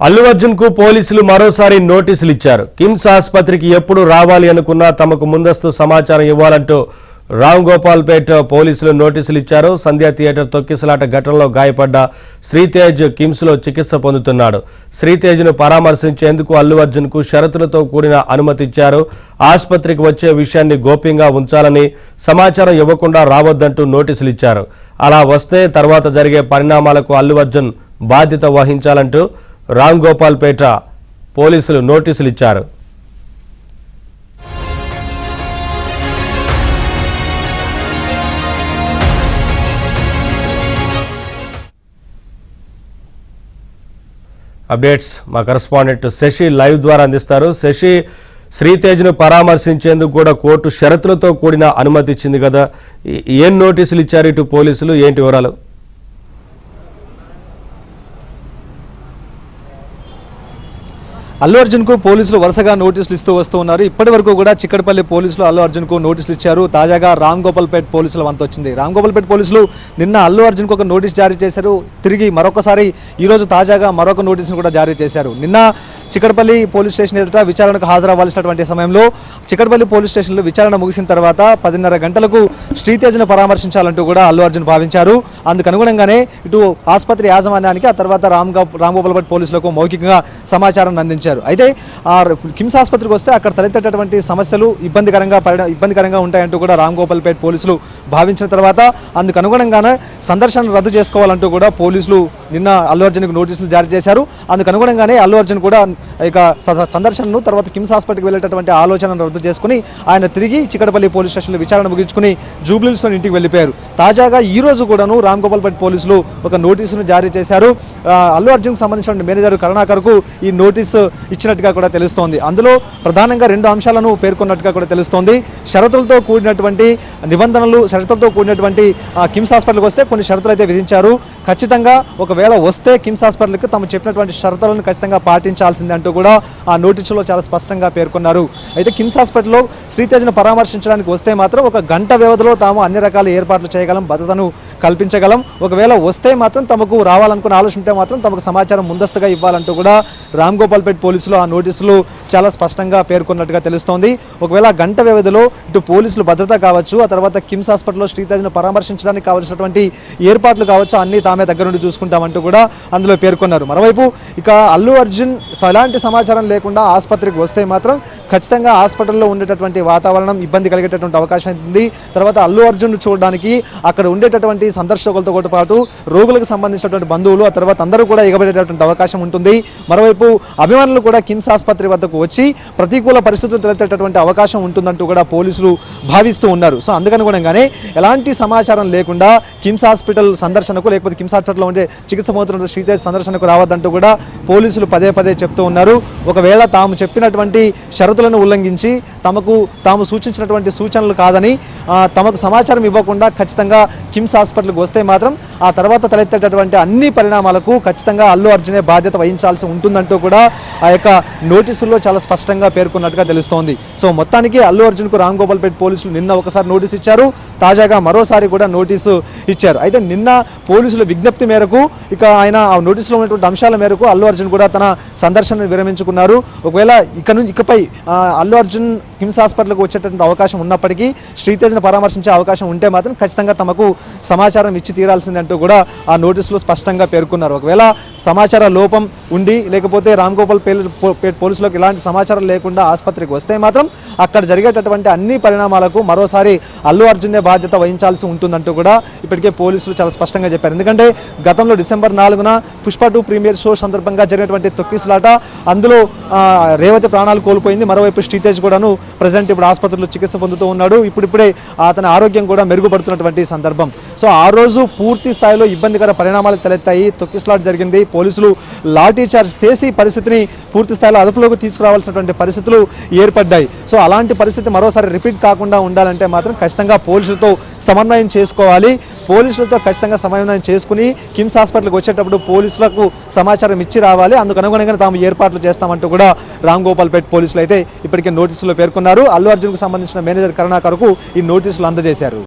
అల్లు అర్జున్ కు పోలీసులు మరోసారి నోటీసులు ఇచ్చారు. కిమ్స్ ఆసుపత్రికి ఎప్పుడు రావాలి అనుకున్నా తమకు ముందస్తు సమాచారం ఇవ్వాలంటూ రామ్ గోపాల్ పేట్ పోలీసులు నోటీసులు ఇచ్చారు. సంధ్యా థియేటర్ తొక్కిసలాట ఘటనలో గాయపడ్డ శ్రీతేజ్ కిమ్స్ లో చికిత్స పొందుతున్నాడు. శ్రీతేజ్ ను పరామర్శించేందుకు అల్లు అర్జున్ కు షరతులతో కూడిన అనుమతి ఇచ్చారు. ఆసుపత్రికి వచ్చే విషయాన్ని గోప్యంగా ఉంచాలని, సమాచారం ఇవ్వకుండా రావద్దంటూ నోటీసులు ఇచ్చారు. అలా వస్తే తర్వాత జరిగే పరిణామాలకు అల్లు అర్జున్ బాధ్యత వహించాలంటూ రామ్ గోపాల్ పేట పోలీసులు నోటీసులు ఇచ్చారు. అప్డేట్స్ మా కరెస్పాండెంట్ శశి లైవ్ ద్వారా అందిస్తారు. శశి, శ్రీతేజ్ను పరామర్శించేందుకు కూడా కోర్టు షరతులతో కూడిన అనుమతి ఇచ్చింది కదా, ఏం నోటీసులు ఇచ్చారు ఇటు పోలీసులు, ఏంటి వివరాలు? అల్లు అర్జున్ కు పోలీసులు వరుసగా నోటీసులు ఇస్తూ వస్తూ ఉన్నారు. ఇప్పటి వరకు కూడా చిక్కడపల్లి పోలీసులు అల్లు అర్జున్ కు నోటీసులు ఇచ్చారు. తాజాగా రామ్ గోపాల్ పేట్ పోలీసుల వంతు వచ్చింది. రామ్ గోపాల్ పేట్ పోలీసులు నిన్న అల్లు అర్జున్ కు ఒక నోటీస్ జారీ చేశారు. తిరిగి మరొకసారి ఈరోజు తాజాగా మరొక నోటీసును కూడా జారీ చేశారు. నిన్న చిక్కడపల్లి పోలీస్ స్టేషన్ ఎదుట విచారణకు హాజరవ్వాల్సినటువంటి సమయంలో చిక్కడపల్లి పోలీస్ స్టేషన్లో విచారణ ముగిసిన తర్వాత 10:30 గంటలకు శ్రీతేజ్ను పరామర్శించాలంటూ కూడా అల్లు అర్జున్ భావించారు. అందుకు అనుగుణంగానే ఇటు ఆసుపత్రి యాజమాన్యానికి, ఆ తర్వాత రామ్ గోపాల్ పేట్ పోలీసులకు మౌఖికంగా సమాచారం అందించారు. అయితే కిమ్స్ ఆసుపత్రికి వస్తే అక్కడ తలెత్తేటటువంటి సమస్యలు ఇబ్బందికరంగా ఉంటాయంటూ కూడా రామ్ గోపాల్ పేట్ పోలీసులు భావించిన తర్వాత అందుకు అనుగుణంగానే సందర్శనను రద్దు చేసుకోవాలంటూ కూడా పోలీసులు నిన్న అల్లు అర్జున్కు నోటీసులు జారీ చేశారు. అందుకు అనుగుణంగానే అల్లు అర్జున్ కూడా ఇక సందర్శనను, తర్వాత కిమ్స్ హాస్పిటల్కి వెళ్ళేటటువంటి ఆలోచనను రద్దు చేసుకుని ఆయన తిరిగి చిక్కడపల్లి పోలీస్ స్టేషన్లో విచారణ ముగించుకుని జూబ్లీహిల్స్లో ఇంటికి వెళ్ళిపోయారు. తాజాగా ఈ రోజు కూడాను రామ్ గోపాల్ పేట్ పోలీసులు ఒక నోటీసును జారీ చేశారు. అల్లు అర్జున్కు సంబంధించిన మేనేజర్ కరుణాకర్కు ఈ నోటీసు ఇచ్చినట్టుగా కూడా తెలుస్తోంది. అందులో ప్రధానంగా 2 అంశాలను పేర్కొన్నట్టుగా కూడా తెలుస్తోంది. షరతులతో కూడినటువంటి నిబంధనలు, షరతులతో కూడినటువంటి కిమ్స్ హాస్పిటల్కి వస్తే కొన్ని షరతులు అయితే విధించారు. ఖచ్చితంగా ఒకవేళ వస్తే కిమ్స్ హాస్పిటల్కి తాము చెప్పినటువంటి షరతులను ఖచ్చితంగా పాటించాల్సిందే అంటూ కూడా ఆ నోటీసులో చాలా స్పష్టంగా పేర్కొన్నారు. అయితే కిమ్స్ హాస్పిటల్లో శ్రీతేజ్ను పరామర్శించడానికి వస్తే మాత్రం 1 గంట వ్యవధిలో తాము అన్ని రకాల ఏర్పాట్లు చేయగలం, భద్రతను కల్పించగలం. ఒకవేళ వస్తే మాత్రం తమకు రావాలనుకున్న ఆలోచన ఉంటే మాత్రం తమకు సమాచారం ముందస్తుగా ఇవ్వాలంటూ కూడా రామ్ గోపాల్ పేట్ పోలీసులు ఆ నోటీసులు చాలా స్పష్టంగా పేర్కొన్నట్టుగా తెలుస్తోంది. ఒకవేళ గంట వ్యవధిలో ఇటు పోలీసులు భద్రత కావచ్చు, ఆ తర్వాత కిమ్స్ హాస్పిటల్లో శ్రీతేజ్ను పరామర్శించడానికి కావాల్సినటువంటి ఏర్పాట్లు కావచ్చు, అన్ని తామే దగ్గర నుండి చూసుకుంటామంటూ కూడా అందులో పేర్కొన్నారు. మరోవైపు ఇక అల్లు అర్జున్ ఎలాంటి సమాచారం లేకుండా ఆసుపత్రికి వస్తే మాత్రం ఖచ్చితంగా హాస్పిటల్లో ఉండేటటువంటి వాతావరణం ఇబ్బంది కలిగేటటువంటి అవకాశం ఉంది. తర్వాత అల్లు అర్జున్ చూడడానికి అక్కడ ఉండేటటువంటి సందర్శకులతో పాటు రోగులకు సంబంధించినటువంటి బంధువులు, ఆ తర్వాత అందరూ కూడా ఎగబడేటటువంటి అవకాశం ఉంటుంది. మరోవైపు అభిమానులు కూడా కిమ్స్ ఆసుపత్రి వద్దకు వచ్చి ప్రతికూల పరిస్థితులు తలెత్తేటటువంటి అవకాశం ఉంటుందంటూ కూడా పోలీసులు భావిస్తూ ఉన్నారు. సో అందుకనుగుణంగానే ఎలాంటి సమాచారం లేకుండా కిమ్స్ హాస్పిటల్ సందర్శనకు, లేకపోతే కిమ్స్ హాస్పిటల్లో ఉండే చికిత్స పొందుతున్న శ్రీతేజ్ సందర్శనకు రావద్దంటూ కూడా పోలీసులు పదే చెప్తూ ఉన్నారు. ఒకవేళ తాము చెప్పినటువంటి షరతులను ఉల్లంఘించి తాము సూచించినటువంటి సూచనలు కాదని తమకు సమాచారం ఇవ్వకుండా ఖచ్చితంగా కిమ్స్ హాస్పిటల్కి వస్తే మాత్రం ఆ తర్వాత తలెత్తేటటువంటి అన్ని పరిణామాలకు ఖచ్చితంగా అల్లు అర్జునే బాధ్యత వహించాల్సి ఉంటుందంటూ కూడా ఆ యొక్క నోటీసుల్లో చాలా స్పష్టంగా పేర్కొన్నట్టుగా తెలుస్తోంది. సో మొత్తానికి అల్లు అర్జున్కు రామ్ గోపాల్ పేట్ పోలీసులు నిన్న ఒకసారి నోటీసు ఇచ్చారు, తాజాగా మరోసారి కూడా నోటీసు ఇచ్చారు. అయితే నిన్న పోలీసుల విజ్ఞప్తి మేరకు ఇక ఆయన ఆ నోటీసులో ఉన్నటువంటి అంశాల మేరకు అల్లు అర్జున్ కూడా తన సందర్శనను విరమించుకున్నారు. ఒకవేళ ఇకపై అల్లు అర్జున్ కిమ్స్ హాస్పిటల్కి వచ్చేటటువంటి అవకాశం ఉన్నప్పటికీ శ్రీతేజ్ను పరామర్శించే అవకాశం ఉంటే మాత్రం ఖచ్చితంగా తమకు సమాచారం ఇచ్చి తీరాల్సిందంటూ కూడా ఆ నోటీసులో స్పష్టంగా పేర్కొన్నారు. ఒకవేళ సమాచార లోపం ఉండి, లేకపోతే రామ్ గోపాల్ పేట్ పోలీసులకు ఎలాంటి సమాచారం లేకుండా ఆసుపత్రికి వస్తే మాత్రం అక్కడ జరిగేటటువంటి అన్ని పరిణామాలకు మరోసారి అల్లు అర్జునే బాధ్యత వహించాల్సి ఉంటుందంటూ కూడా ఇప్పటికే పోలీసులు చాలా స్పష్టంగా చెప్పారు. ఎందుకంటే గతంలో డిసెంబర్ 4న పుష్ప 2 ప్రీమియర్ షో సందర్భంగా జరిగినటువంటి తొక్కిసలాట, అందులో రేవతి ప్రాణాలు కోల్పోయింది. మరోవైపు శ్రీతేజ్ కూడాను ప్రజెంట్ ఇప్పుడు ఆసుపత్రిలో చికిత్స పొందుతూ ఉన్నాడు. ఇప్పుడిప్పుడే అతని ఆరోగ్యం కూడా మెరుగుపడుతున్నటువంటి సందర్భం. సో ఆ రోజు పూర్తి స్థాయిలో ఇబ్బందికర పరిణామాలు తలెత్తాయి, తొక్కిసలాట జరిగింది. పోలీసులు లాఠీ చార్జ్ చేసి పరిస్థితిని పూర్తి స్థాయిలో అదుపులోకి తీసుకురావాల్సినటువంటి పరిస్థితులు ఏర్పడ్డాయి. సో అలాంటి పరిస్థితి మరోసారి రిపీట్ కాకుండా ఉండాలంటే మాత్రం ఖచ్చితంగా పోలీసులతో సమన్వయం చేసుకోవాలి. పోలీసులతో ఖచ్చితంగా సమన్వయం చేసుకుని కిమ్స్ హాస్పిటల్కి వచ్చేటప్పుడు పోలీసులకు సమాచారం ఇచ్చి రావాలి. అందుకు అనుగుణంగా తాము ఏర్పాట్లు చేస్తామంటూ కూడా రామ్ గోపాల్ పేట్ పోలీసులు అయితే ఇప్పటికే నోటీసులో పేర్కొన్నారు. అల్లు అర్జున్కు సంబంధించిన మేనేజర్ కరుణాకర్కు ఈ నోటీసులు అందజేశారు.